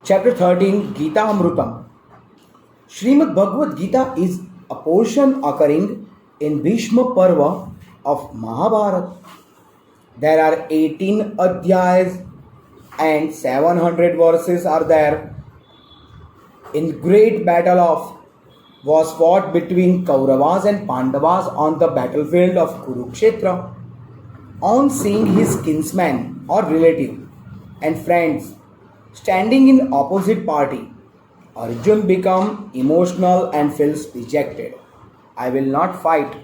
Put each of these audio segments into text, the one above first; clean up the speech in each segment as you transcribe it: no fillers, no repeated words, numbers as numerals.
Chapter 13 Gita Amrutam. Srimad Bhagavad Gita is a portion occurring in Bhishma Parva of Mahabharata. There are 18 adhyayas and 700 verses are there. In great battle of was fought between Kauravas and Pandavas on the battlefield of Kurukshetra. On seeing his kinsman or relative and friends standing in opposite party, Arjun become emotional and feels dejected. I will not fight.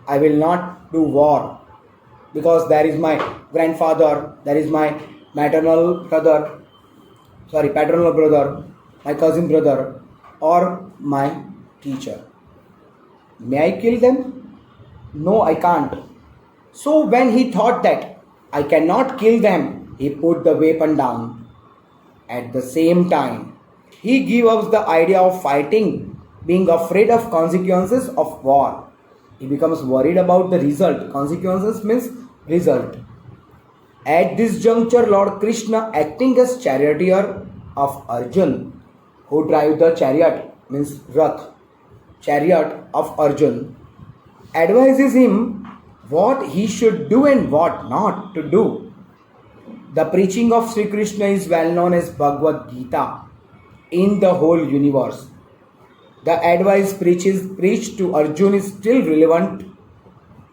I will not do war because there is my grandfather, there is my maternal brother, paternal brother, my cousin brother, or my teacher. May I kill them? No, I can't. So when he thought that I cannot kill them, he put the weapon down. At the same time, he gave up the idea of fighting, being afraid of consequences of war. He becomes worried about the result. Consequences means result. At this juncture, Lord Krishna, acting as charioteer of Arjun, who drive the chariot means Rath, chariot of Arjun, advises him what he should do and what not to do. The preaching of Sri Krishna is well known as Bhagavad Gita in the whole universe. The advice preached to Arjun is still relevant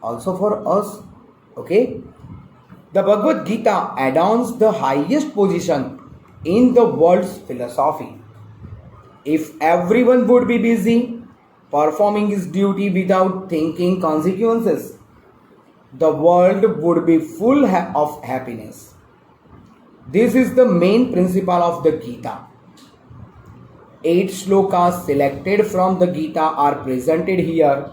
also for us. Okay? The Bhagavad Gita adorns the highest position in the world's philosophy. If everyone would be busy performing his duty without thinking consequences, the world would be full of happiness. This is the main principle of the Gita. 8 slokas selected from the Gita are presented here,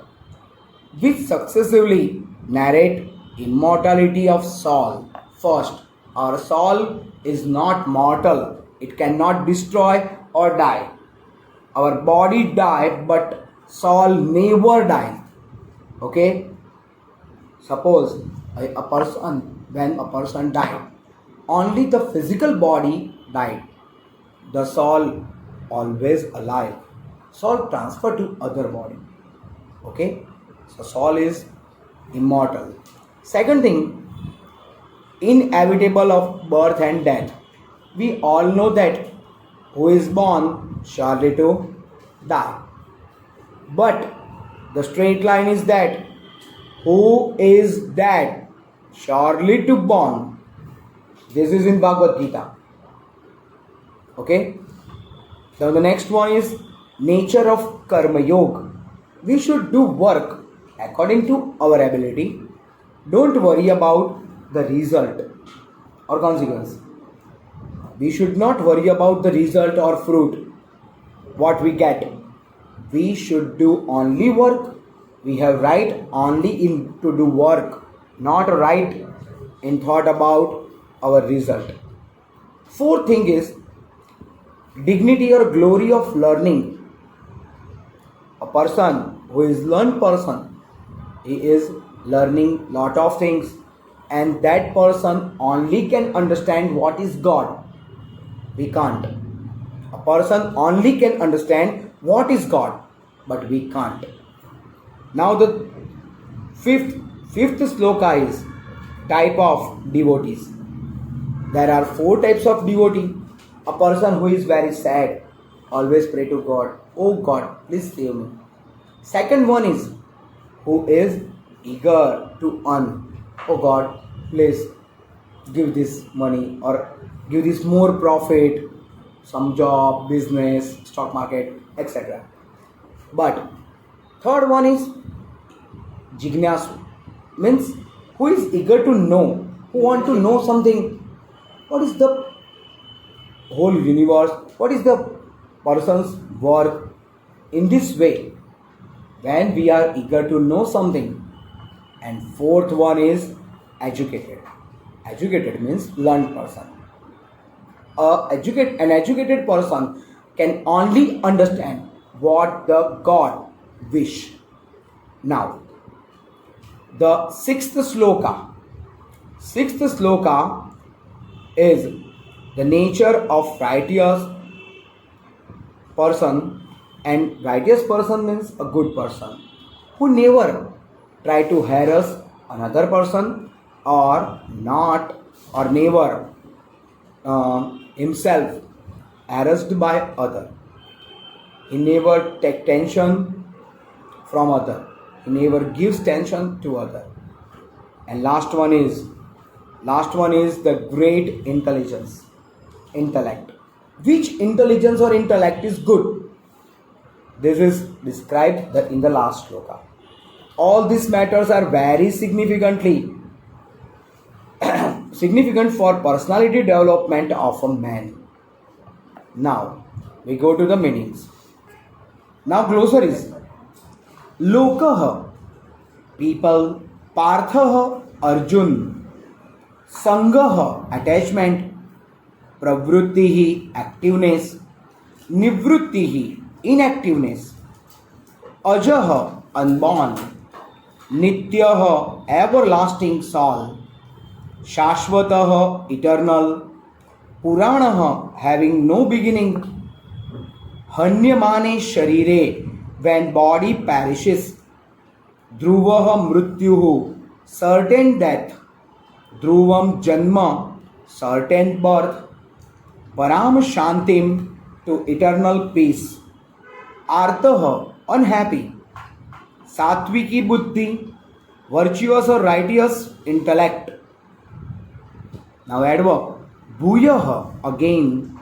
which successively narrate immortality of soul. First, our soul is not mortal. It cannot destroy or die. Our body dies, but soul never dies. Okay? Suppose when a person died, only the physical body died. The soul always alive. Soul transferred to other body. Okay? So soul is immortal. Second thing, inevitable of birth and death. We all know that who is born surely to die. But the straight line is that who is dead surely to born. This is in Bhagavad Gita. Okay? Now the next one is nature of Karma Yoga. We should do work according to our ability. Don't worry about the result or consequence. We should not worry about the result or fruit, what we get. We should do only work. We have right only in to do work, not right in thought about our result. Fourth thing is dignity or glory of learning. A person who is learned person, he is learning lot of things, and that person only can understand what is God. We can't. A person only can understand what is God, but we can't. Now the fifth sloka is type of devotees. There are 4 types of devotee. A person who is very sad, always pray to God, oh God, please save me. Second one is who is eager to earn, oh God, please give this money or give this more profit, some job, business, stock market, etc. But third one is Jignasu, means who is eager to know, who want to know something. What is the whole universe? What is the person's work? In this way, when we are eager to know something. And fourth one is educated. Educated means learned person. An educated person can only understand what the God wish. Now, the sixth sloka is the nature of righteous person, and righteous person means a good person who never try to harass another person or not or never himself harassed by other. He never take tension from other. He never gives tension to other. And last one is the great intellect. Which intelligence or intellect is good? This is described in the last shloka. All these matters are very significant for personality development of a man. Now we go to the meanings. Now glossaries. Lokah, people. Parthah, Arjun. Sangah, attachment. Pravrittihi, activeness. Nivrittihi, inactiveness. Ajah, unborn. Nityah, everlasting soul. Shashvatah, eternal. Puranah, having no beginning. Hanyamane sharire, when body perishes. Dhruvah mrityuhu, certain death. Dhruvam janma, certain birth. Param shantim, to eternal peace. Artah, unhappy. Satviki buddhi, virtuous or righteous intellect. Now adverb. Bhuyah, again.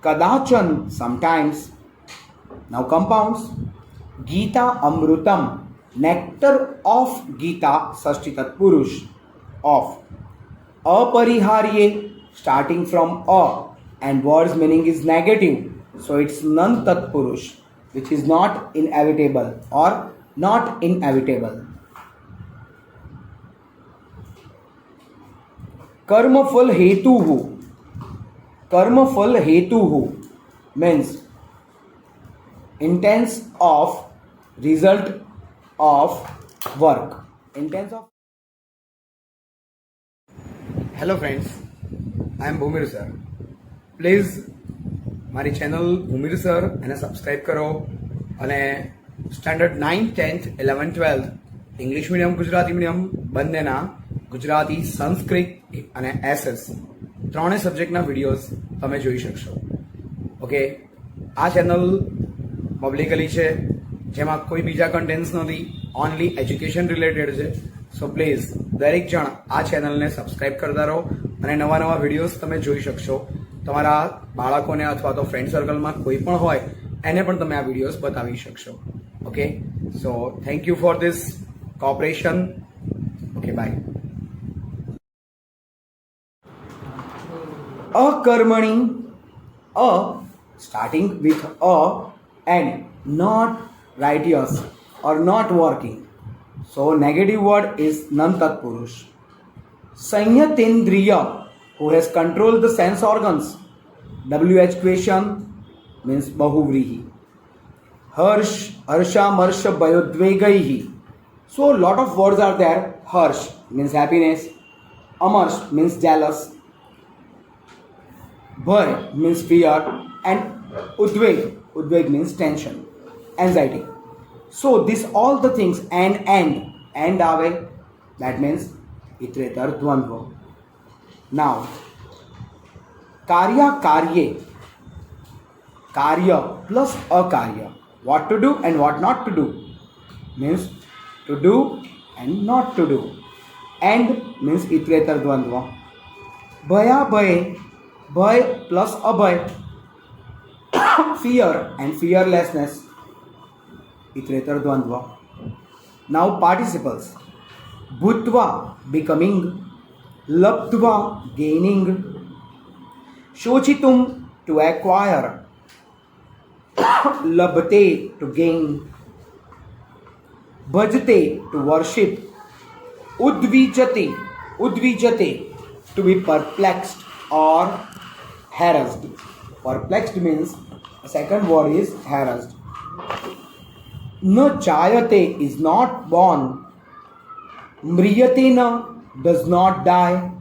Kadachan, sometimes. Now compounds. Gita amrutam, nectar of Gita, Sashti Tatpurush, of. Apariharye, starting from a, and words meaning is negative, so it's non Tatpurush, which is not inevitable or not inevitable. Karma phal hetuhu means intense of result of work. Intense of. Hello friends, I am Bhumir sir. Please મારી channel ભૂમિર sir એને subscribe કરો અને standard 9th 10th 11th 12th English medium Gujarati medium બંનેના ગુજરાતી સંસ્કૃત અને SS ત્રણેય સબ્જેક્ટના videos તમે જોઈ શકશો. ઓકે, આ ચેનલ પબ્લિકલી છે જેમાં કોઈ બીજા કન્ટેન્ટ્સ નથી, ઓનલી એજ્યુકેશન રિલેટેડ છે. સો પ્લીઝ દરેક જણ આ ચેનલને સબસ્ક્રાઈબ કરતા રહો અને નવા નવા વિડીયોઝ તમે જોઈ શકશો. તમારા બાળકોને અથવા તો ફ્રેન્ડ સર્કલમાં કોઈ પણ હોય એને પણ તમે આ વિડીયોઝ બતાવી શકશો. Okay, so thank you for this cooperation. Okay, bye. અકર્મણી, a starting with a and not righteous or not working. So negative word is non tatpurush. Sanyatendriya, who has controlled the sense organs. WH question means bahuvrihi. Harsh, harsha, marsha, bayodvegaihi. So lot of words are there. Harsh means happiness. Amarsh means jealous. Bhay means fear. And udveg means tension, anxiety. So this all the things and ave, that means itretar dvandva. Now karya plus akarya, what to do and what not to do, means to do and not to do. And means itretar dvandva. Bhaya bhay plus abhay, fear and fearlessness, itretar dvandva. Now participles. Bhutva, becoming. Labdva, gaining. Shochitum, to acquire. Labte, to gain. Bhajte, to worship. Udvijate, to be perplexed or harassed. Perplexed means the second word is harassed. Na jayate is not born. Mriyate na, does not die.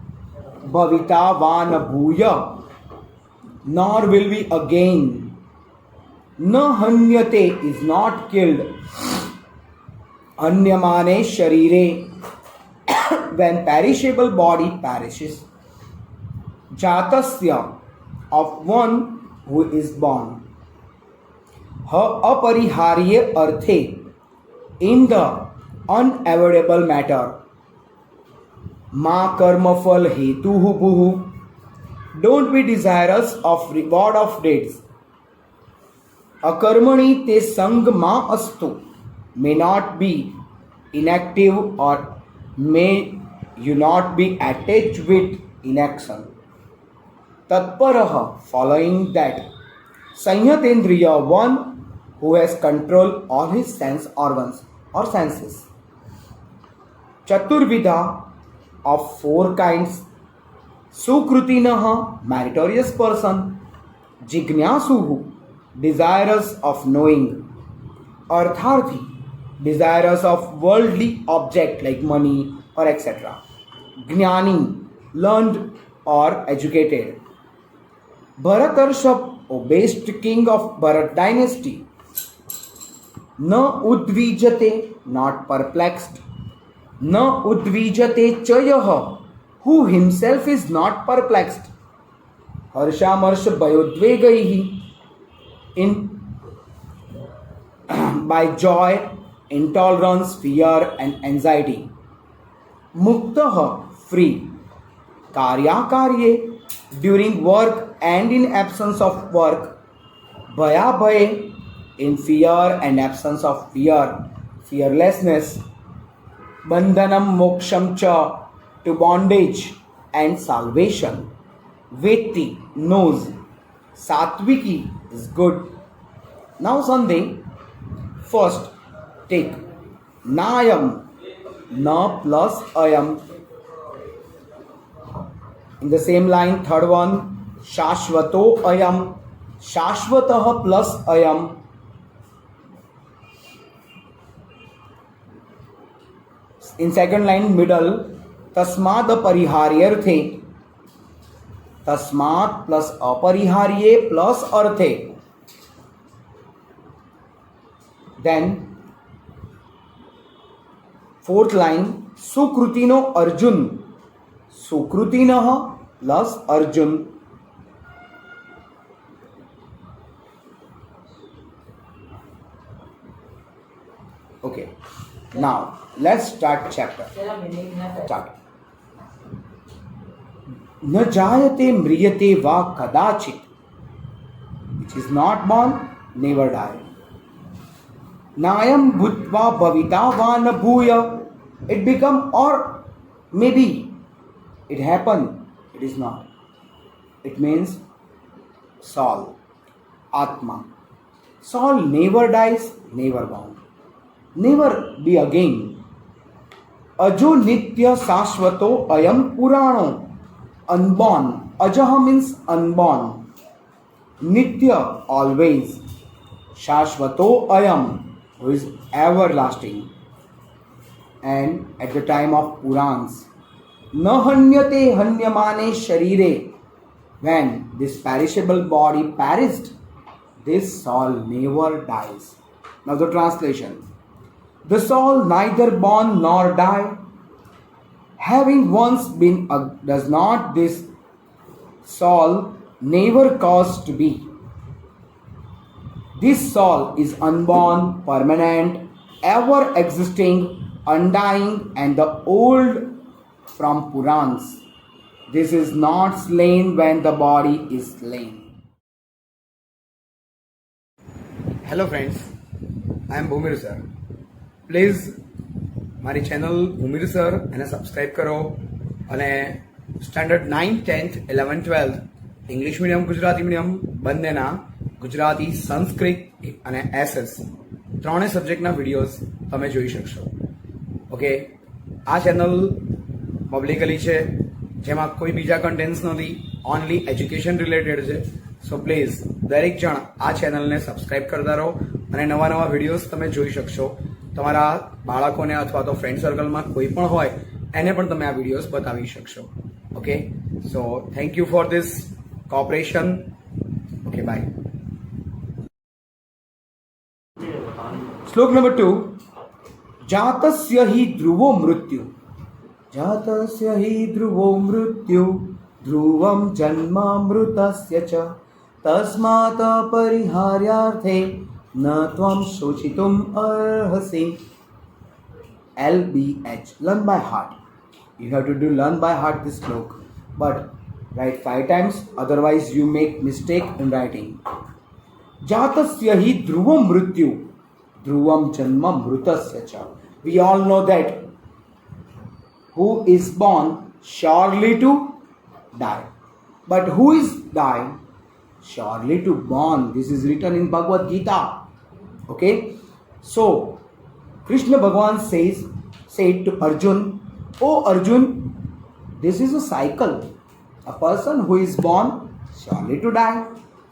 Bhavita vana bhuya, nor will we again. न हन्यते is not killed, हन्यमाने शरीरे when perishable body perishes, जातस्य of one who is born, अपरिहार्य अर्थे in the unavoidable matter, मा कर्मफल हेतु बुहु, don't be desirous of reward of deeds, अकर्मणि ते संग मा अस्तु, may not be inactive or may you not be attached with inaction, तत्परः following that, संयतेन्द्रिय one who has control all his sense organs or senses, चतुर्विधा of four kinds, सुकृतिनः meritorious person, जिज्ञासुः desirous of knowing, अर्थार्थी desirous of worldly object like money or etc., ज्ञानी learned or educated, भरतर्षभ obeyed king of Bharat dynasty, न उद्विजते not perplexed, न उद्विजते च यः who himself is not perplexed, हर्षामर्ष भयोद्वेगैः in by joy, intolerance, fear and anxiety, muktah free, karyakarye during work and in absence of work, bhaya bhaye in fear and absence of fear, fearlessness, bandhanam moksham cha to bondage and salvation, vetti knows, satviki is good. Now Sunday, first take nayam, na plus ayam. In the same line, third one, shashvato ayam, shashvatah plus ayam. In second line, middle, tasmad apariharyarthe, tasmat plus apariharye plus arthe. Then fourth line, sukrutino arjun, sukrutinah plus arjun. Okay, now let's start chapter. Start. न जायते म्रियते वा कदाचित, which is not born, never die. नायम भूत्वा भविता वा न भूय, it become or maybe it happen, it is not. It means soul, atma. Soul never dies, never born, never be again. अजो नित्य शाश्वतो अयम पुराणो, unborn. Ajaha means unborn. Nitya always. Shashvato ayam, who is everlasting. And at the time of Purans, na hanyate hanyamane sharire, when this perishable body perished, this soul never dies. Now the translation. The soul neither born nor die, having once been, does not this soul never cause to be. This soul is unborn, permanent, ever existing, undying, and the old from Purans. This is not slain when the body is slain. Hello friends, I am Bhumir sir. Please મારી channel ભૂમિર sir એને subscribe કરો અને standard 9th 10th 11th 12th English medium Gujarati medium બંનેના ગુજરાતી સંસ્કૃત અને SS ત્રણેય સબ્જેક્ટના videos તમે જોઈ શકશો. ઓકે, આ ચેનલ પબ્લિકલી છે જેમાં કોઈ બીજા કન્ટેન્ટ્સ નથી, ઓનલી એજ્યુકેશન રિલેટેડ છે. સો પ્લીઝ દરેક જણ આ ચેનલને સબસ્ક્રાઈબ કરતા રહો અને નવા નવા વિડીયોઝ તમે જોઈ શકશો. તમારા બાળકોને અથવા તો ફ્રેન્ડ સર્કલમાં કોઈ પણ હોય એને પણ તમે આ વિડીયોઝ બતાવી શકશો. Okay, so thank you for this cooperation. Okay, bye. Slok number 2. जातस्य हि ध्रुवो मृत्यु. जातस्य हि ध्रुवो मृत्यु ध्रुवं जन्मामृतस्य च तस्मात् परिहार्यार्थे न त्वं शोचितुम् अर्हसि. LBH, learn by heart. You have to do learn by heart this slok, but write 5 times, otherwise you make mistake in writing. Jatasya hi dhruvam mrityu dhruvam janma mrutasya cha. We all know that who is born surely to die, but who is dying surely to born. This is written in Bhagavad Gita. Okay, so Krishna Bhagavan said to Arjun, "O Arjun, this is a cycle. A person who is born surely to die.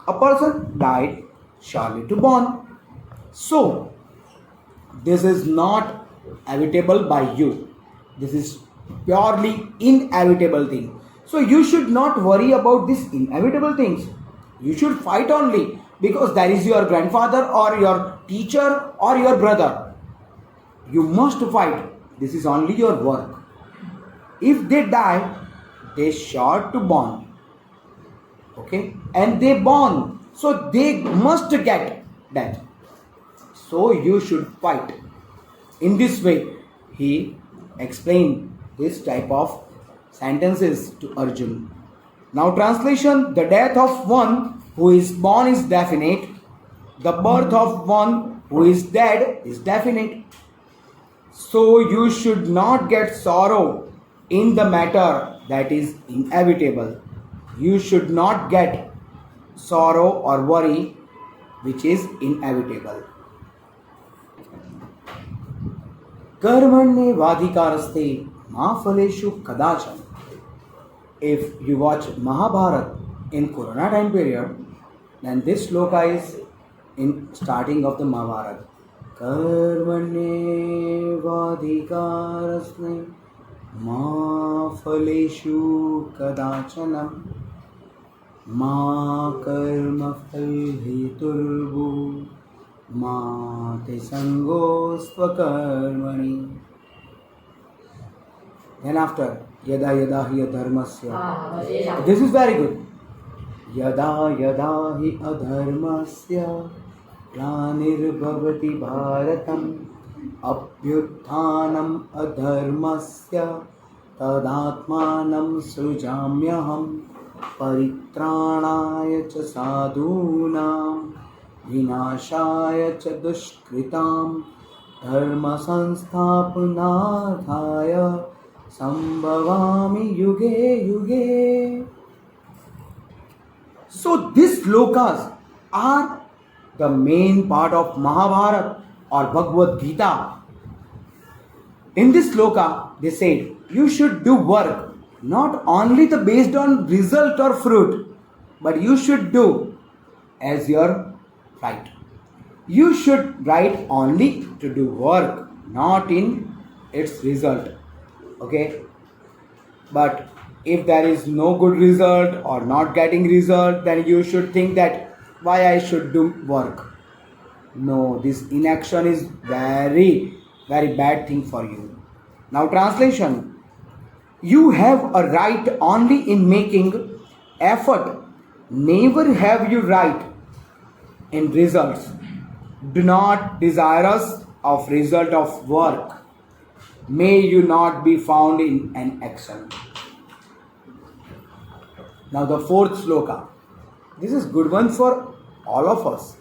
A person died surely to born. So this is not evitable by you. This is purely inevitable thing. So you should not worry about these inevitable things. You should fight only because that is your grandfather or your teacher or your brother. You must fight. This is only your work. If they die, they sure to born. Okay? And they born. So they must get death. So you should fight." In this way, he explained this type of sentences to Arjun. Now translation: the death of one who is born is definite. The birth of one who is dead is definite. So you should not get sorrow in the matter that is inevitable. You should not get sorrow or worry which is inevitable. कर्मण्येवाधिकारस्ते मा फलेषु कदाचन. If you watch Mahabharata in Corona time period, then this sloka is in starting of the Mahabharata. कर्मण्येवाधिकारस्ते मा फलेषु कदाचन मा कर्म फल हेतुर्भूः मा ते संगोस्त्वकर्मणि. Then after yada yada hi adharmasya. This is very good. Yada yada hi adharmasya glanirvavati bharatam abhyuthanam adharmasya tadatmanam srujamyaham paritranaya cha sadhunam vinashaya cha dushkritam dharma sansthapanarthaya sambhavami yuge yuge. So these slokas are the main part of Mahabharata or Bhagavad Gita. In this sloka, they said you should do work not only the based on result or fruit, but you should do as your right. You should write only to do work, not in its result. Okay? But if there is no good result or not getting result, then you should think that why I should do work. No, this inaction is very, very bad thing for you. Now translation. You have a right only in making effort. Never have you right in results. Do not desirous of result of work. May you not be found in an action. Now the fourth sloka. This is good one for all of us.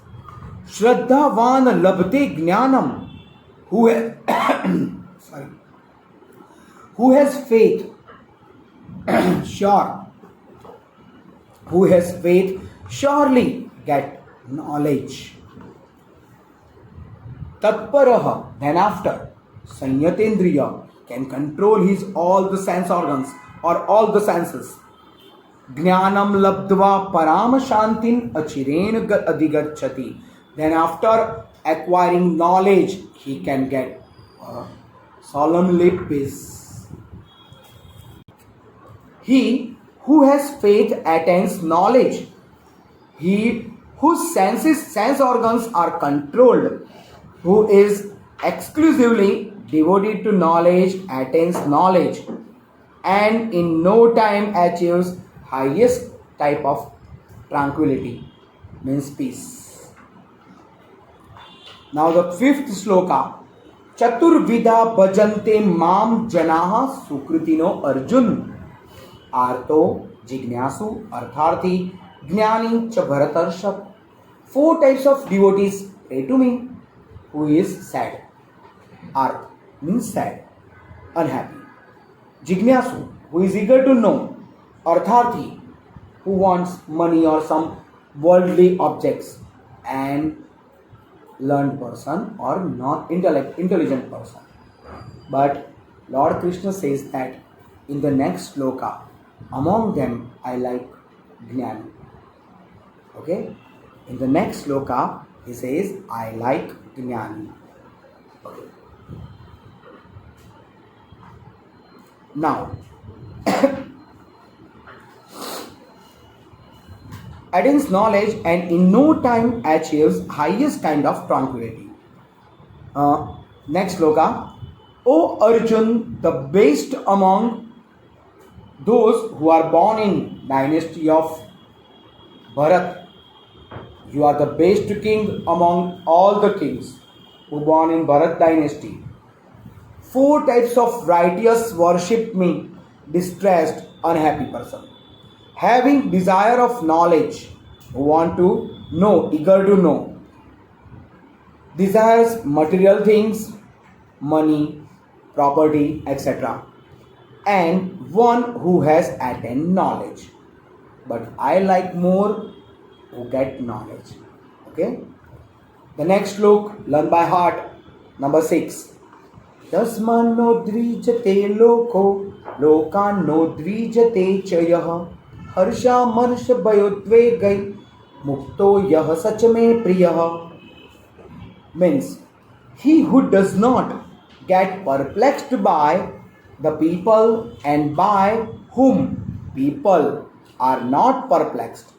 Shraddhavan labhte jnanam. Who has faith, sure. Who has faith surely get knowledge. Tatparaha, then after, Sanyatendriya can control his all the sense organs or all the senses. Jnanam labdva param shantin achiren adhigacchati. Then after acquiring knowledge, he can get solemnly peace. He who has faith attains knowledge. He whose sense organs are controlled, who is exclusively devoted to knowledge, attains knowledge, and in no time achieves highest type of tranquility, means peace. Now the fifth sloka. Chaturvida bhajante mam janaha sukritino Arjun. Arto, Jignasu, Artharthi, Jnani, cha Bharatarshab. Four types of devotees pray to me. Who is sad? Arth means sad, unhappy. Jignasu, who is eager to know. Artharthi, who wants money or some worldly objects. And learned person or not intelligent person. But Lord Krishna says that in the next sloka, among them I like Jnani. Okay? In the next sloka, he says, I like Jnani. Okay. Now, attains knowledge and in no time achieves highest kind of tranquility. Next sloka. O Arjun, the best among those who are born in dynasty of Bharat. You are the best king among all the kings who born in Bharat dynasty. Four types of righteous worship me, distressed, unhappy person. Having desire of knowledge, who want to know, eager to know. Desires material things, money, property, etc. And one who has attained knowledge. But I like more who get knowledge. Okay? The next sloka, learn by heart. Number 6. Tasmano dvijate loko, lokano dvijate chayah. Harsha मर्ष भयोद्वेगै मुक्तो यह सच में प्रियः. Means he who does not get perplexed by the people and by whom people are not perplexed,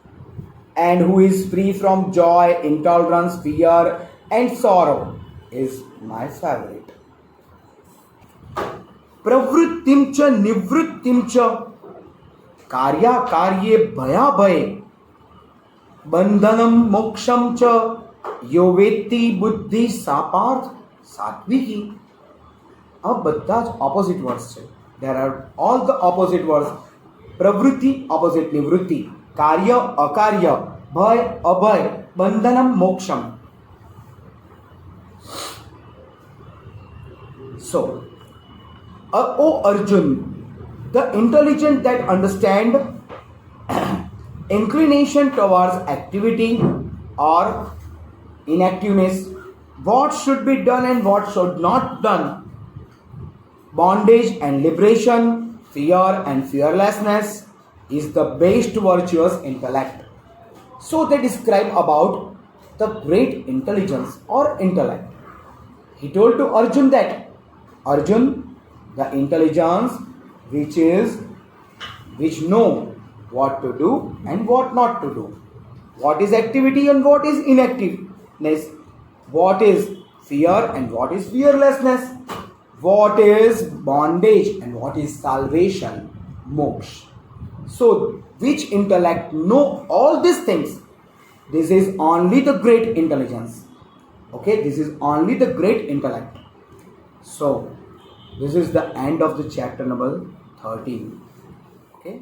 and who is free from joy, intolerance, fear and sorrow is my favorite. Pravrittim cha nivrittim cha कार्या कार्ये भया भय बंधनम मोक्षम च यो वेत्ति बुद्धि सापार्थ सात्विकी. अब બધા જ ઓપોઝિટ વર્ડ્સ છે. There are all the opposite words. પ્રવૃત્તિ opposite નિવૃત્તિ, કાર્ય અકાર્ય, ભય અભય, બંધનમ મોક્ષમ. So, O Arjun, the intelligent that understand inclination towards activity or inactiveness, what should be done and what should not done, bondage and liberation, fear and fearlessness is the best virtuous intellect. So they describe about the great intelligence or intellect. He told to Arjun that, Arjun, the intelligence which know what to do and what not to do, what is activity and what is inactiveness, what is fear and what is fearlessness, what is bondage and what is salvation, moksha. So which intellect know all these things? This is only the great intelligence. Okay, this is only the great intellect. So this is the end of the chapter number 13. Okay.